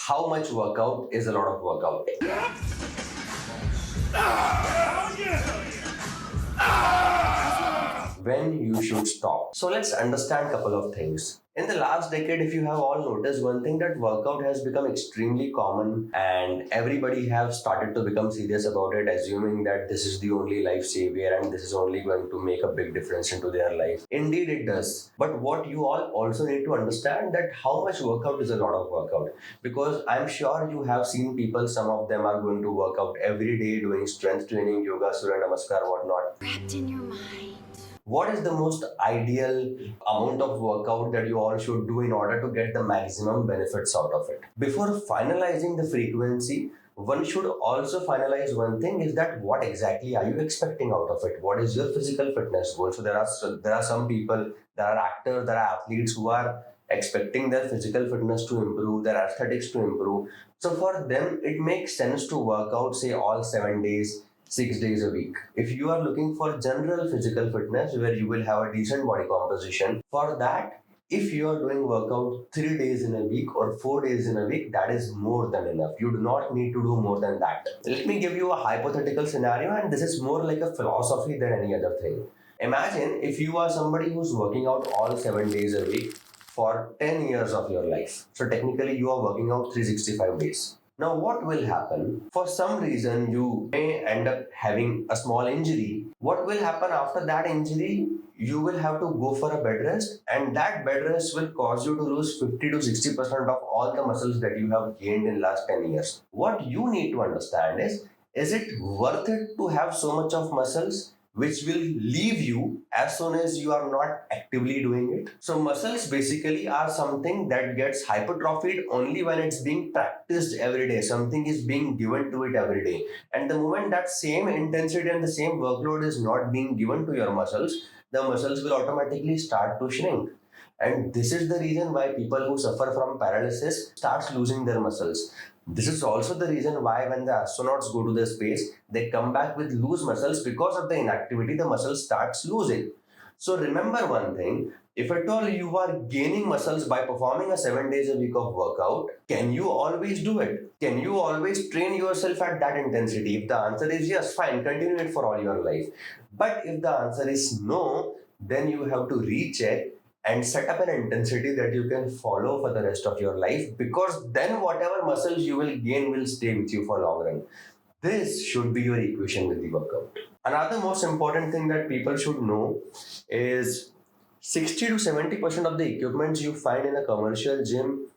how much workout is a lot of workout. When you should stop. So let's understand a couple of things. In the last decade, if you have all noticed one thing, that workout has become extremely common and everybody have started to become serious about it, assuming that this is the only life savior and this is only going to make a big difference into their life. Indeed it does. But what you all also need to understand that how much workout is a lot of workout. Because I'm sure you have seen people, some of them are going to work out every day doing strength training, yoga, surya namaskar, whatnot. Wrapped in your mind. What is the most ideal amount of workout that you all should do in order to get the maximum benefits out of it? Before finalizing the frequency, one should also finalize one thing, is that what exactly are you expecting out of it? What is your physical fitness goal? So there are some people, there are actors, there are athletes who are expecting their physical fitness to improve, their aesthetics to improve. So for them, it makes sense to work out, say, all 7 days, 6 days a week. If you are looking for general physical fitness where you will have a decent body composition, for that, if you are doing workout 3 days in a week or 4 days in a week, that is more than enough. You do not need to do more than that. Let me give you a hypothetical scenario, and this is more like a philosophy than any other thing. Imagine if you are somebody who's working out all 7 days a week for 10 years of your life. So technically, you are working out 365 days. Now, what will happen? For some reason, you may end up having a small injury. What will happen after that injury? You will have to go for a bed rest, and that bed rest will cause you to lose 50 to 60% of all the muscles that you have gained in last 10 years. What you need to understand is it worth it to have so much of muscles which will leave you as soon as you are not actively doing it? So muscles basically are something that gets hypertrophied only when it's being practiced every day. Something is being given to it every day. And the moment that same intensity and the same workload is not being given to your muscles, the muscles will automatically start to shrink. And this is the reason why people who suffer from paralysis starts losing their muscles. This is also the reason why when the astronauts go to the space, they come back with loose muscles. Because of the inactivity, the muscle starts losing. So remember one thing, if at all you are gaining muscles by performing a 7 days a week of workout, can you always do it? Can you always train yourself at that intensity? If the answer is yes, fine, continue it for all your life. But if the answer is no, then you have to recheck and set up an intensity that you can follow for the rest of your life, because then whatever muscles you will gain will stay with you for long run. This should be your equation with the workout. Another most important thing that people should know is 60 to 70% of the equipments you find in a commercial gym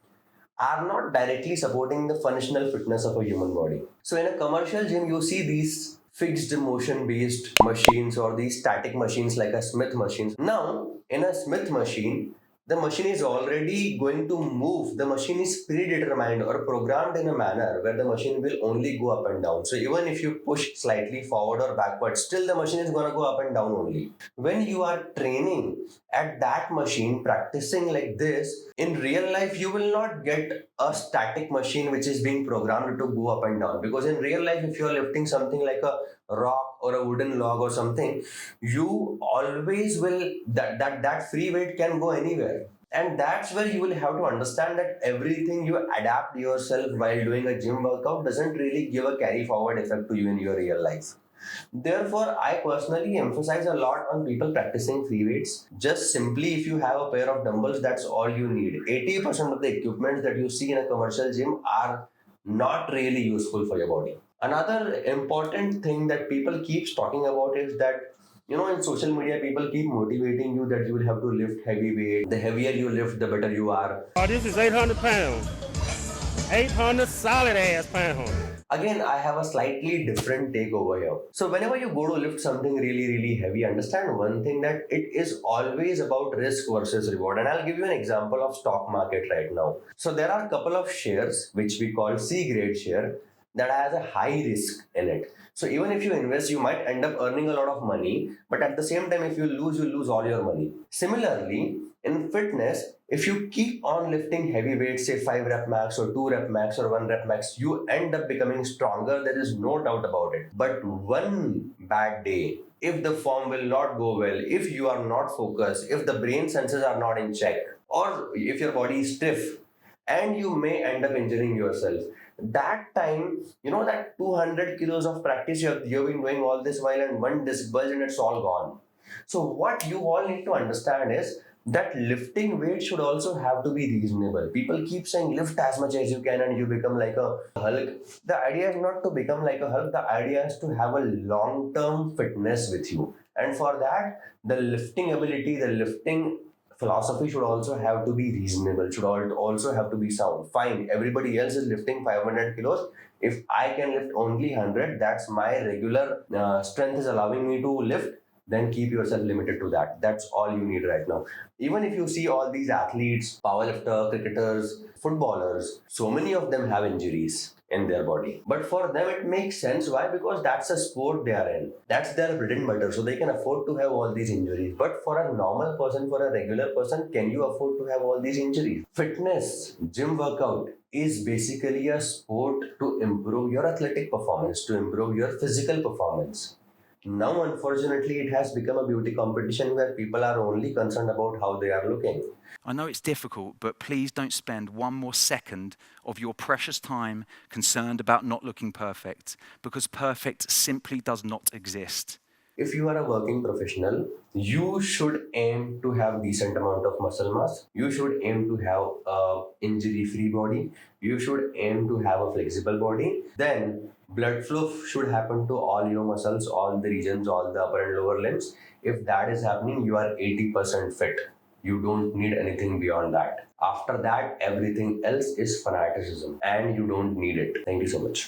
are not directly supporting the functional fitness of a human body. So in a commercial gym, you see these fixed motion based machines or these static machines like a Smith machine. Now, in a Smith machine, the machine is already going to move. The machine is predetermined or programmed in a manner where the machine will only go up and down. So even if you push slightly forward or backward, still the machine is going to go up and down only. When you are training at that machine, practicing like this, in real life, you will not get a static machine which is being programmed to go up and down. Because in real life, if you are lifting something like a rock or a wooden log or something, you always will, that free weight can go anywhere. And that's where you will have to understand that everything you adapt yourself while doing a gym workout doesn't really give a carry forward effect to you in your real life. Therefore, I personally emphasize a lot on people practicing free weights. Just simply, if you have a pair of dumbbells, that's all you need. 80% of the equipment that you see in a commercial gym are not really useful for your body. Another important thing that people keeps talking about is that, in social media, people keep motivating you that you will have to lift heavy weight. The heavier you lift, the better you are. Oh, this is 800 pounds. 800 solid ass pounds. Again, I have a slightly different take over here. So whenever you go to lift something really, really heavy, understand one thing, that it is always about risk versus reward. And I'll give you an example of stock market right now. So there are a couple of shares which we call C grade share that has a high risk in it. So even if you invest, you might end up earning a lot of money, but at the same time, if you lose all your money. Similarly, in fitness, if you keep on lifting heavy weights, say 5 rep max or 2 rep max or 1 rep max, you end up becoming stronger. There is no doubt about it. But one bad day, if the form will not go well, if you are not focused, if the brain senses are not in check, or if your body is stiff, and you may end up injuring yourself. That time, that 200 kilos of practice you've been doing all this while, and one disc bulge and it's all gone. So what you all need to understand is that lifting weight should also have to be reasonable. People keep saying lift as much as you can and you become like a Hulk. The idea is not to become like a Hulk. The idea is to have a long-term fitness with you. And for that, the lifting ability, the lifting philosophy should also have to be reasonable, should also have to be sound. Fine, everybody else is lifting 500 kilos. If I can lift only 100, that's my regular strength is allowing me to lift, then keep yourself limited to that. That's all you need right now. Even if you see all these athletes, powerlifter, cricketers, footballers, so many of them have injuries in their body. But for them, it makes sense. Why? Because that's a sport they are in. That's their bread and butter. So they can afford to have all these injuries. But for a normal person, for a regular person, can you afford to have all these injuries? Fitness, gym workout is basically a sport to improve your athletic performance, to improve your physical performance. Now, unfortunately, it has become a beauty competition where people are only concerned about how they are looking. I know it's difficult, but please don't spend one more second of your precious time concerned about not looking perfect, because perfect simply does not exist. If you are a working professional, you should aim to have decent amount of muscle mass. You should aim to have a injury-free body. You should aim to have a flexible body. Then blood flow should happen to all your muscles, all the regions, all the upper and lower limbs. If that is happening, you are 80% fit. You don't need anything beyond that. After that, everything else is fanaticism and you don't need it. Thank you so much.